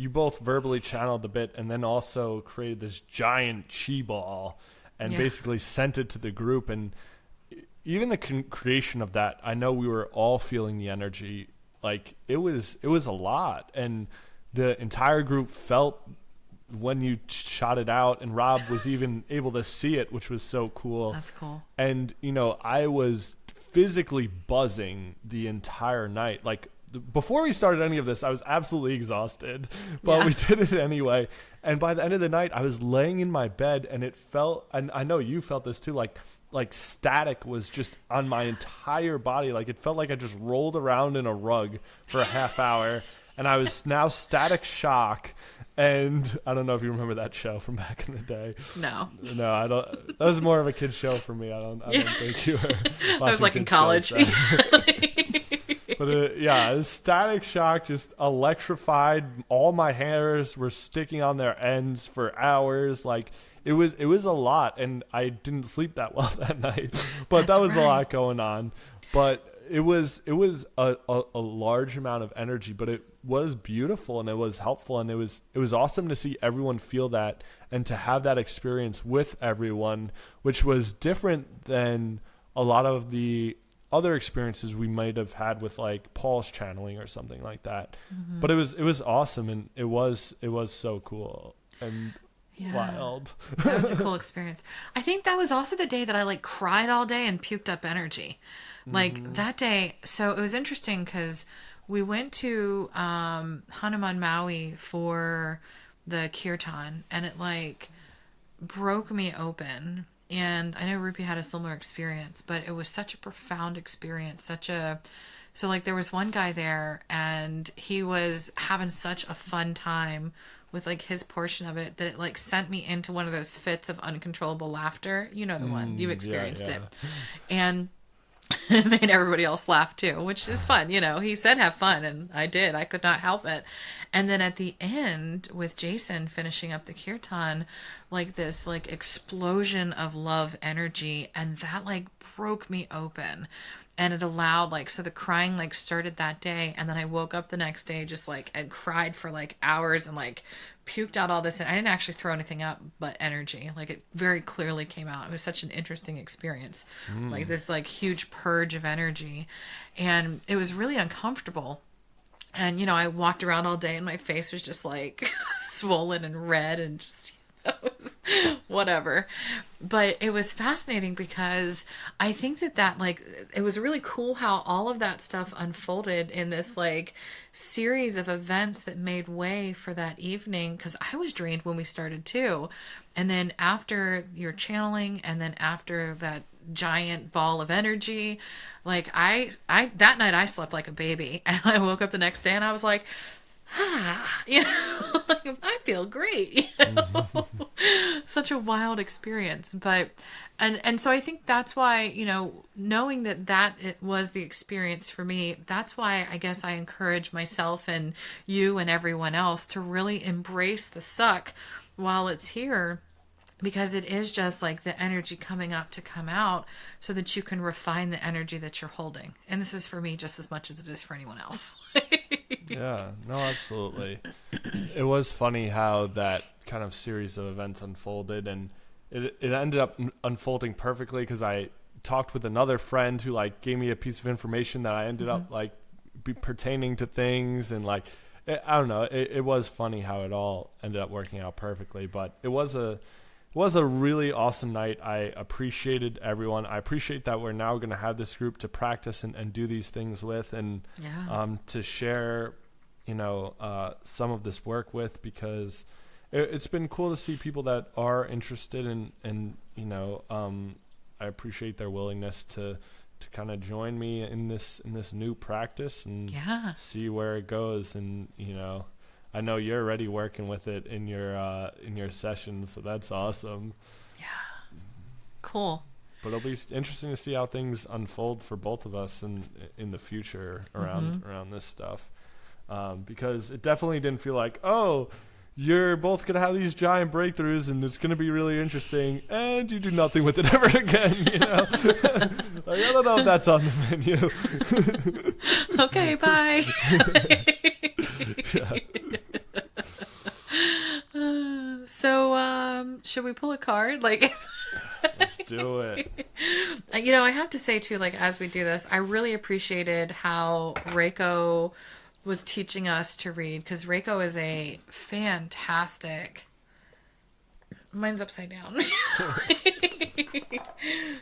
both verbally channeled a bit and then also created this giant chi ball and basically sent it to the group. And even the creation of that, I know we were all feeling the energy. Like it was a lot, and the entire group felt when you shot it out, and Rob was even able to see it, which was so cool. That's cool. And I was physically buzzing the entire night. Like before we started any of this, I was absolutely exhausted, but we did it anyway. And by the end of the night, I was laying in my bed, and it felt, and I know you felt this too, like static was just on my entire body. Like it felt like I just rolled around in a rug for a half hour, and I was now static shock. And I don't know if you remember that show from back in the day. No, I don't. That was more of a kid show for me. I don't think you were watching. I was like in college. But it was static shock, just electrified. All my hairs were sticking on their ends for hours. Like it was a lot, and I didn't sleep that well that night. But that was a lot going on. But it was a large amount of energy, but it was beautiful, and it was helpful, and it was awesome to see everyone feel that and to have that experience with everyone, which was different than a lot of the other experiences we might have had with like Paul's channeling or something like that. Mm-hmm. But it was awesome, and it was so cool and wild. That was a cool experience. I think that was also the day that I like cried all day and puked up energy. Like that day. So it was interesting because we went to Hanuman Maui for the kirtan, and it like broke me open. And I know Rupi had a similar experience, but it was such a profound experience. So like there was one guy there, and he was having such a fun time with like his portion of it that it like sent me into one of those fits of uncontrollable laughter. You know the one, you've experienced it. And it made everybody else laugh too, which is fun. He said have fun, and I did. I could not help it. And then at the end, with Jason finishing up the kirtan, like this like explosion of love energy, and that like broke me open. And it allowed so the crying like started that day, and then I woke up the next day just like and cried for like hours and like puked out all this, and I didn't actually throw anything up but energy. Like it very clearly came out. It was such an interesting experience. Like this like huge purge of energy, and it was really uncomfortable. And I walked around all day and my face was just like swollen and red and just whatever. But it was fascinating because I think that like it was really cool how all of that stuff unfolded in this like series of events that made way for that evening, because I was drained when we started too. And then after your channeling, and then after that giant ball of energy, like I that night I slept like a baby, and I woke up the next day and I was like, like, I feel great, such a wild experience. But and so I think that's why, knowing that it was the experience for me, that's why I guess I encourage myself and you and everyone else to really embrace the suck while it's here, because it is just like the energy coming up to come out so that you can refine the energy that you're holding. And this is for me just as much as it is for anyone else. Yeah, no, absolutely. It was funny how that kind of series of events unfolded, and it ended up unfolding perfectly because I talked with another friend who like gave me a piece of information that I ended up like pertaining to things, and like I don't know, it was funny how it all ended up working out perfectly. But it was a really awesome night. I appreciated everyone. I appreciate that we're now going to have this group to practice and do these things with, and to share, some of this work with, because it's been cool to see people that are interested and I appreciate their willingness to kind of join me in this new practice and see where it goes. And, I know you're already working with it in your sessions, so that's awesome. Yeah. Cool. But it'll be interesting to see how things unfold for both of us in the future around this stuff. Because it definitely didn't feel like, oh, you're both going to have these giant breakthroughs and it's going to be really interesting, and you do nothing with it ever again, Like, I don't know if that's on the menu. Okay, bye. So, should we pull a card? Like, let's do it. I have to say too, like as we do this, I really appreciated how Reiko was teaching us to read, because Reiko is a fantastic. Mine's upside down.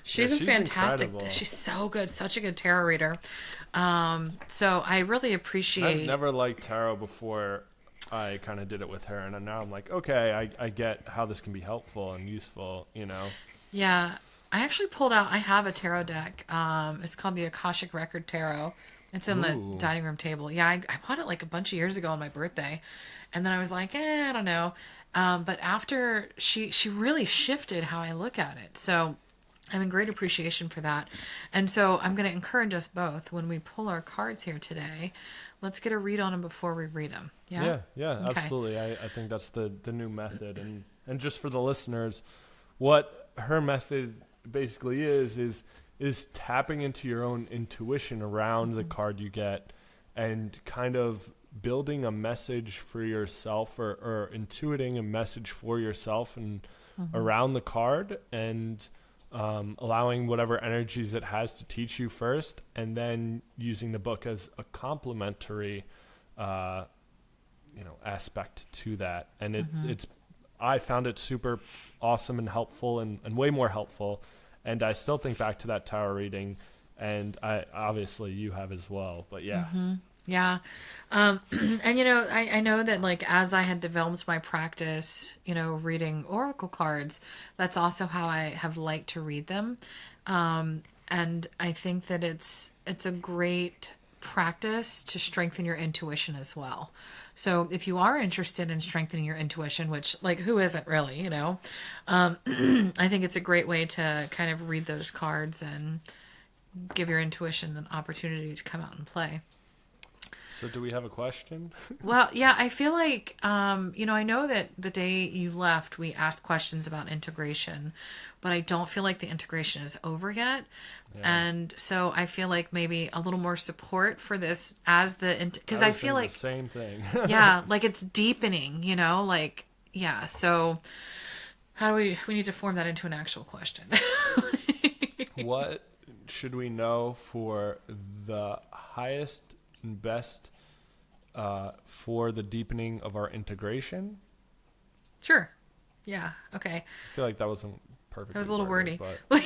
She's a fantastic. Incredible. She's so good, such a good tarot reader. So I really appreciate. I've never liked tarot before. I kind of did it with her, and now I'm like, okay, I get how this can be helpful and useful, Yeah, I actually pulled out. I have a tarot deck. It's called the Akashic Record Tarot. It's in the dining room table. Yeah, I bought it like a bunch of years ago on my birthday, and then I was like, I don't know. But after she really shifted how I look at it, so I'm in great appreciation for that. And so I'm going to encourage us both when we pull our cards here today. Let's get a read on them before we read them. Yeah, okay. Absolutely. I think that's the new method. And just for the listeners, what her method basically is tapping into your own intuition around the card you get and kind of building a message for yourself or intuiting a message for yourself and around the card, and allowing whatever energies it has to teach you first, and then using the book as a complementary aspect to that. And I found it super awesome and helpful, and way more helpful, and I still think back to that tarot reading, and I obviously you have as well, but yeah. Yeah. And, I know that like, as I had developed my practice, reading oracle cards, that's also how I have liked to read them. And I think that it's a great practice to strengthen your intuition as well. So if you are interested in strengthening your intuition, which like, who isn't really, I think it's a great way to kind of read those cards and give your intuition an opportunity to come out and play. So do we have a question? Well, yeah, I feel like, I know that the day you left, we asked questions about integration, but I don't feel like the integration is over yet. Yeah. And so I feel like maybe a little more support for this as because I feel like the same thing. Yeah, like it's deepening, yeah. So how do we need to form that into an actual question? What should we know for the highest and best for the deepening of our integration? Sure. Yeah. Okay. I feel like that wasn't perfect. That was a little wordy. But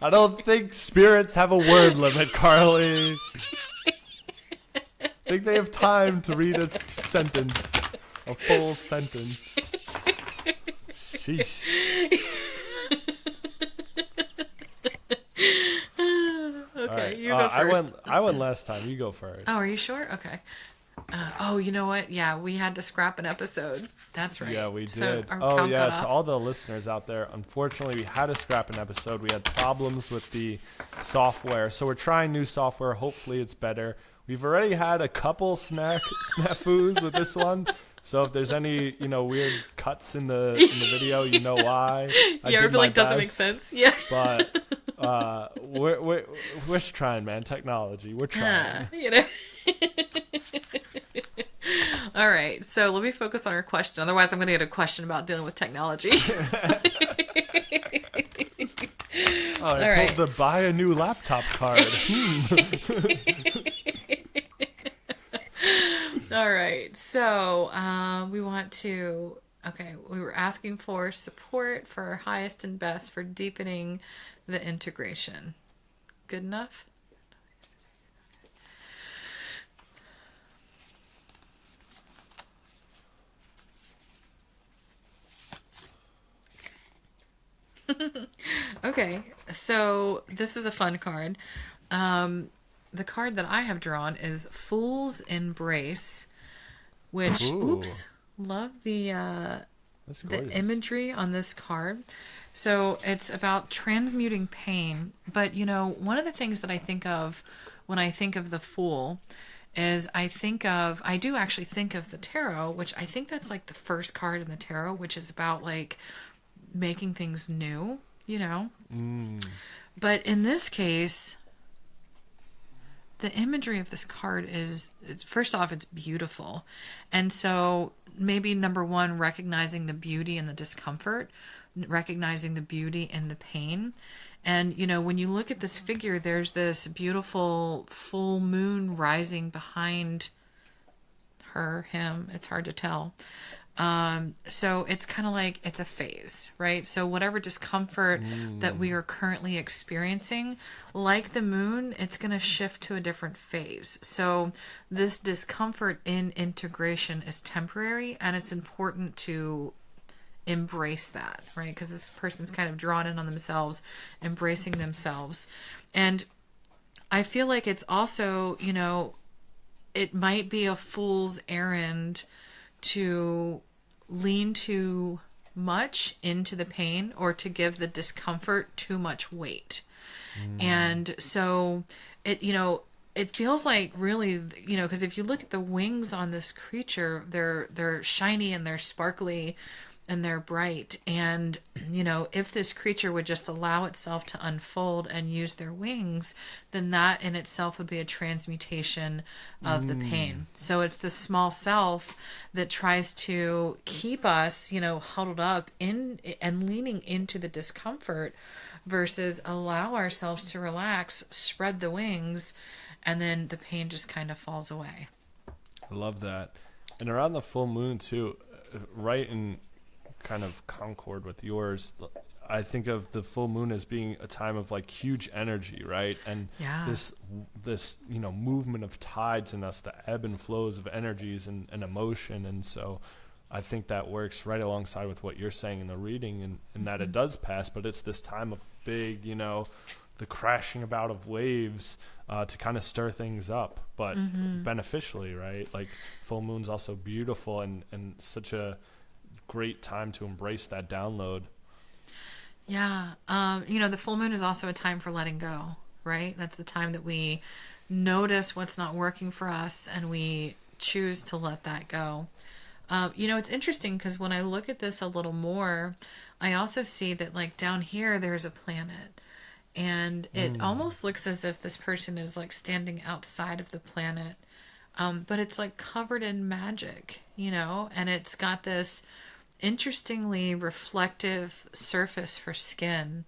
I don't think spirits have a word limit, Carly. I think they have time to read a sentence, a full sentence. Sheesh. Okay, right. you go first. I went last time. You go first. Oh, are you sure? Okay. You know what? Yeah, we had to scrap an episode. That's right. Yeah, we did. So to all the listeners out there, unfortunately, we had to scrap an episode. We had problems with the software, so we're trying new software. Hopefully, it's better. We've already had a couple snafus with this one. So if there's any, weird cuts in the video, you know why. I feel like doesn't make sense. Yeah. But we're trying, man. Technology, we're trying. All right. So let me focus on our question. Otherwise, I'm going to get a question about dealing with technology. I pulled the buy a new laptop card. All right. So we want to. Okay, we were asking for support for highest and best for deepening the integration. Good enough? Okay, so this is a fun card. The card that I have drawn is Fool's Embrace, which, love the imagery on this card. So it's about transmuting pain. But, one of the things that I think of when I think of the Fool is I do actually think of the tarot, which I think that's like the first card in the tarot, which is about like making things new, But in this case, the imagery of this card is, first off, it's beautiful. And so maybe number one, recognizing the beauty and the discomfort, recognizing the beauty and the pain. And, when you look at this figure, there's this beautiful full moon rising behind her, him, it's hard to tell. So it's kind of like it's a phase, right? So whatever discomfort that we are currently experiencing, like the moon, it's going to shift to a different phase. So this discomfort in integration is temporary, and it's important to embrace that, right? Because this person's kind of drawn in on themselves, embracing themselves. And I feel like it's also, it might be a fool's errand to lean too much into the pain or to give the discomfort too much weight. And so it feels like really, because if you look at the wings on this creature, they're shiny and they're sparkly and they're bright. And, if this creature would just allow itself to unfold and use their wings, then that in itself would be a transmutation of the pain. So it's the small self that tries to keep us, huddled up in and leaning into the discomfort versus allow ourselves to relax, spread the wings, and then the pain just kind of falls away. I love that. And around the full moon too, right in kind of concord with yours, I think of the full moon as being a time of like huge energy, right? And this movement of tides in us, the ebb and flows of energies and emotion. And so I think that works right alongside with what you're saying in the reading, and that it does pass, but it's this time of big, the crashing about of waves to kind of stir things up, but beneficially, right? Like full moon's also beautiful and such a great time to embrace that download. Yeah. The full moon is also a time for letting go, right? That's the time that we notice what's not working for us and we choose to let that go. It's interesting because when I look at this a little more, I also see that like down here, there's a planet, and it almost looks as if this person is like standing outside of the planet. But it's like covered in magic, and it's got this interestingly reflective surface for skin.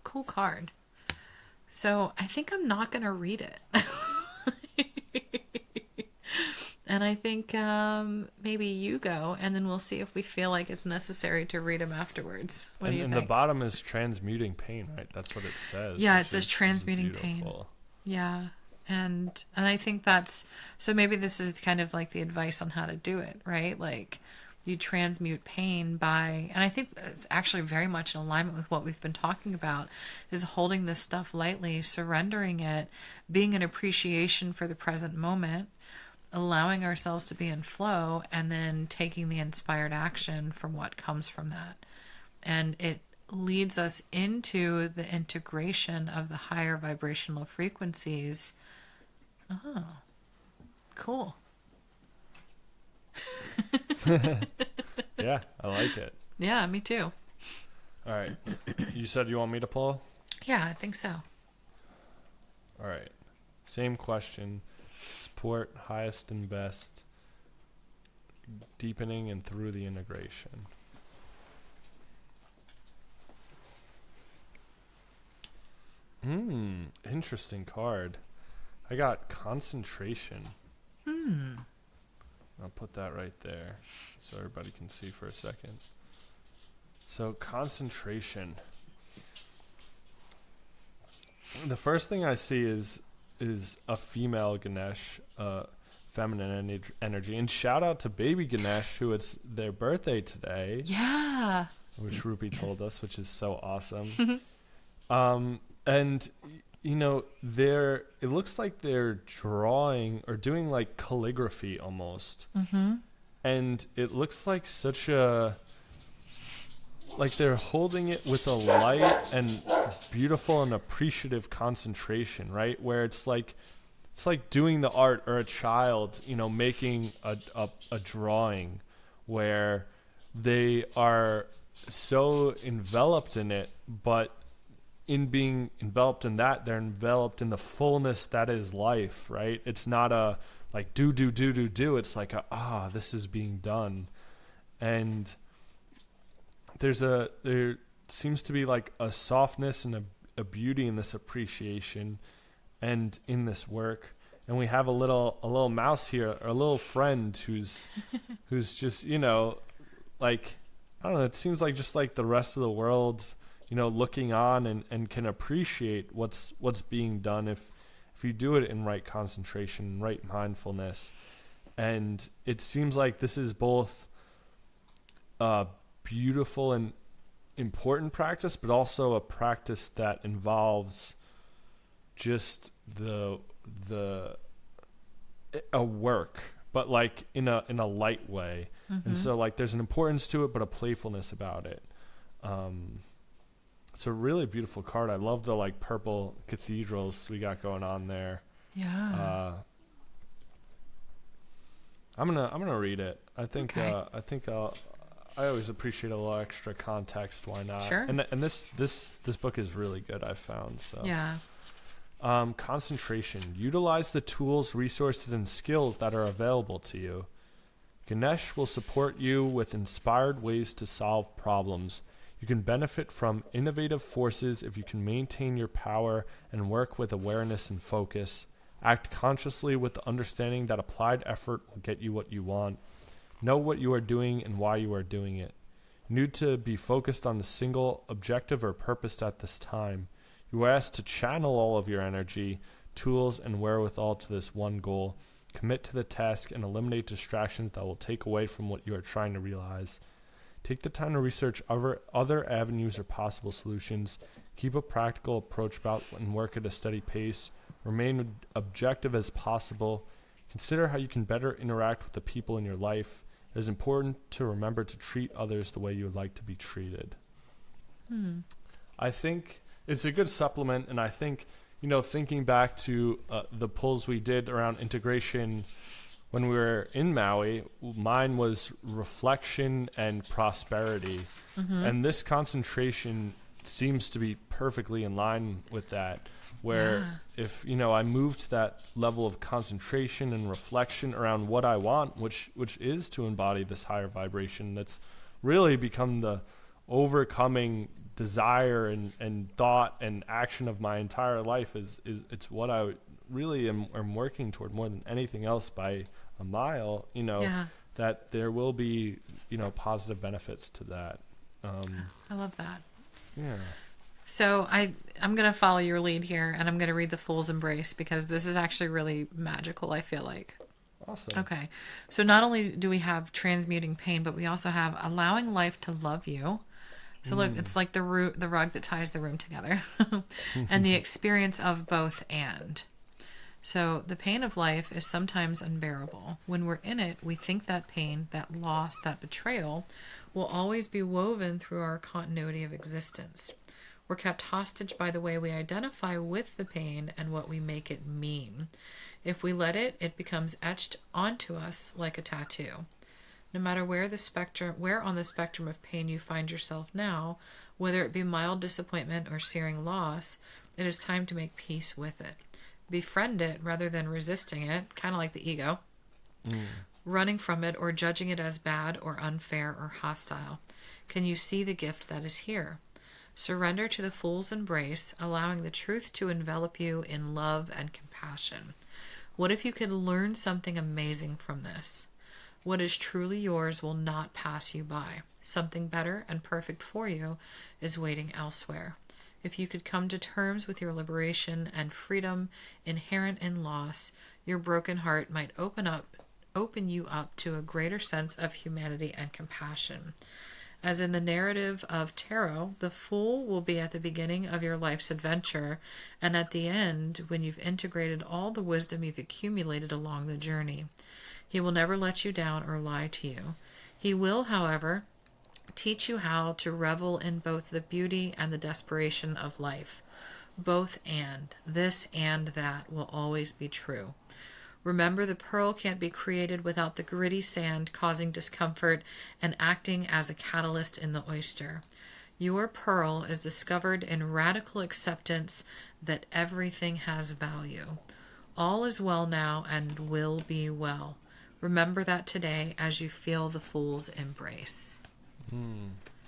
Cool card. So I think I'm not going to read it. And I think maybe you go, and then we'll see if we feel like it's necessary to read them afterwards. What do you think? And the bottom is transmuting pain, right? That's what it says. Yeah, it says transmuting pain. Yeah. And I think that's, so maybe this is kind of like the advice on how to do it, right? Like you transmute pain by, and I think it's actually very much in alignment with what we've been talking about, is holding this stuff lightly, surrendering it, being an appreciation for the present moment, allowing ourselves to be in flow, and then taking the inspired action from what comes from that. And it leads us into the integration of the higher vibrational frequencies. Oh, cool. Yeah, I like it. Yeah, me too. All right. You said you want me to pull? Yeah, I think so. All right. Same question. Support, highest and best, deepening and through the integration. Interesting card. I got concentration. I'll put that right there so everybody can see for a second. So concentration. The first thing I see is a female Ganesh, feminine energy. And shout out to baby Ganesh, who it's their birthday today. Yeah. Which Rupi told us, which is so awesome. And it looks like they're drawing or doing like calligraphy almost. And it looks like like they're holding it with a light and beautiful and appreciative concentration, right? Where it's like doing the art, or a child, making a drawing where they are so enveloped in it, but in being enveloped in that, they're enveloped in the fullness that is life, right? It's not a like do do do do do. It's like this is being done, and there seems to be like a softness and a beauty in this appreciation and in this work. And we have a little mouse here, or a little friend who's just, like, I don't know, it seems like just like the rest of the world, looking on and can appreciate what's being done if you do it in right concentration, right mindfulness. And it seems like this is both a beautiful and important practice, but also a practice that involves just a work, but like in a light way. Mm-hmm. And so like there's an importance to it, but a playfulness about it. It's a really beautiful card. I love the like purple cathedrals we got going on there. Yeah. I'm gonna read it. I think Okay. I always appreciate a little extra context. Why not? Sure. And this book is really good, I've found. So Yeah. Concentration. Utilize the tools, resources, and skills that are available to you. Ganesh will support you with inspired ways to solve problems. You can benefit from innovative forces if you can maintain your power and work with awareness and focus. Act consciously with the understanding that applied effort will get you what you want. Know what you are doing and why you are doing it. You need to be focused on a single objective or purpose at this time. You are asked to channel all of your energy, tools, and wherewithal to this one goal. Commit to the task and eliminate distractions that will take away from what you are trying to realize. Take the time to research other avenues or possible solutions. Keep a practical approach about and work at a steady pace. Remain objective as possible. Consider how you can better interact with the people in your life. It is important to remember to treat others the way you would like to be treated. I think it's a good supplement, and I think, thinking back to the pulls we did around integration when we were in Maui, mine was reflection and prosperity. Mm-hmm. And this concentration seems to be perfectly in line with that, where if, I move to that level of concentration and reflection around what I want, which is to embody this higher vibration that's really become the overcoming desire and thought and action of my entire life, is it's what I really am working toward more than anything else by a mile, that there will be, positive benefits to that. I love that. Yeah. So I'm going to follow your lead here, and I'm going to read The Fool's Embrace, because this is actually really magical, I feel like. Awesome. Okay. So not only do we have transmuting pain, but we also have allowing life to love you. So look, it's like the rug that ties the room together. And the experience of both and. So the pain of life is sometimes unbearable. When we're in it, we think that pain, that loss, that betrayal will always be woven through our continuity of existence. We're kept hostage by the way we identify with the pain and what we make it mean. If we let it, it becomes etched onto us like a tattoo. No matter where on the spectrum of pain you find yourself now, whether it be mild disappointment or searing loss, it is time to make peace with it. Befriend it rather than resisting it, kind of like the ego, running from it or judging it as bad or unfair or hostile. Can you see the gift that is here? Surrender to the fool's embrace, allowing the truth to envelop you in love and compassion. What if you could learn something amazing from this? What is truly yours will not pass you by. Something better and perfect for you is waiting elsewhere. If you could come to terms with your liberation and freedom inherent in loss, your broken heart might open you up to a greater sense of humanity and compassion. As in the narrative of tarot, the fool will be at the beginning of your life's adventure, and at the end, when you've integrated all the wisdom you've accumulated along the journey. He will never let you down or lie to you. He will, however, teach you how to revel in both the beauty and the desperation of life. Both and. This and that will always be true. Remember, the pearl can't be created without the gritty sand causing discomfort and acting as a catalyst in the oyster. Your pearl is discovered in radical acceptance that everything has value. All is well now and will be well. Remember that today as you feel the fool's embrace.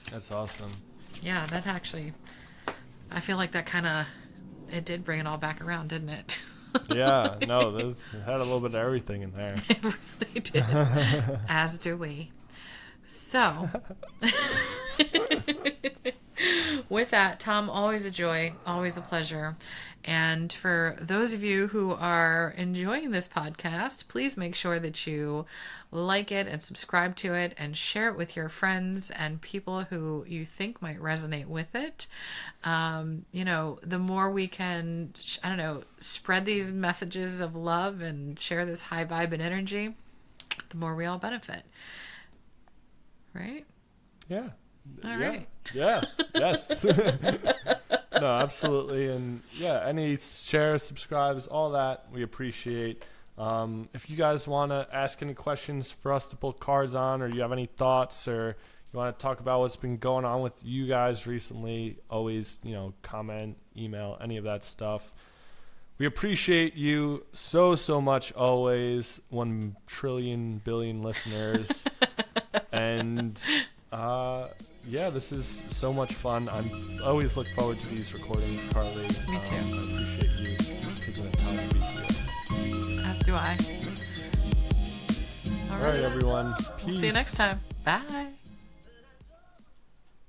That's awesome. Yeah, that actually, I feel like that kind of, it did bring it all back around, didn't it? Yeah, no, those had a little bit of everything in there. It really did. As do we. So, with that, Tom, always a joy, always a pleasure. And for those of you who are enjoying this podcast, please make sure that you like it and subscribe to it and share it with your friends and people who you think might resonate with it. The more we can, spread these messages of love and share this high vibe and energy, the more we all benefit. Right? Yeah. All right. Yeah. Yes. No, absolutely. And yeah, any shares, subscribes, all that we appreciate. If you guys want to ask any questions for us to pull cards on, or you have any thoughts, or you want to talk about what's been going on with you guys recently, always, comment, email, any of that stuff. We appreciate you so much always. 1 trillion billion listeners. And this is so much fun. I always look forward to these recordings, Carly. Me too. I appreciate you taking the time to be here. As do I. All right, everyone. We'll see you next time. Bye.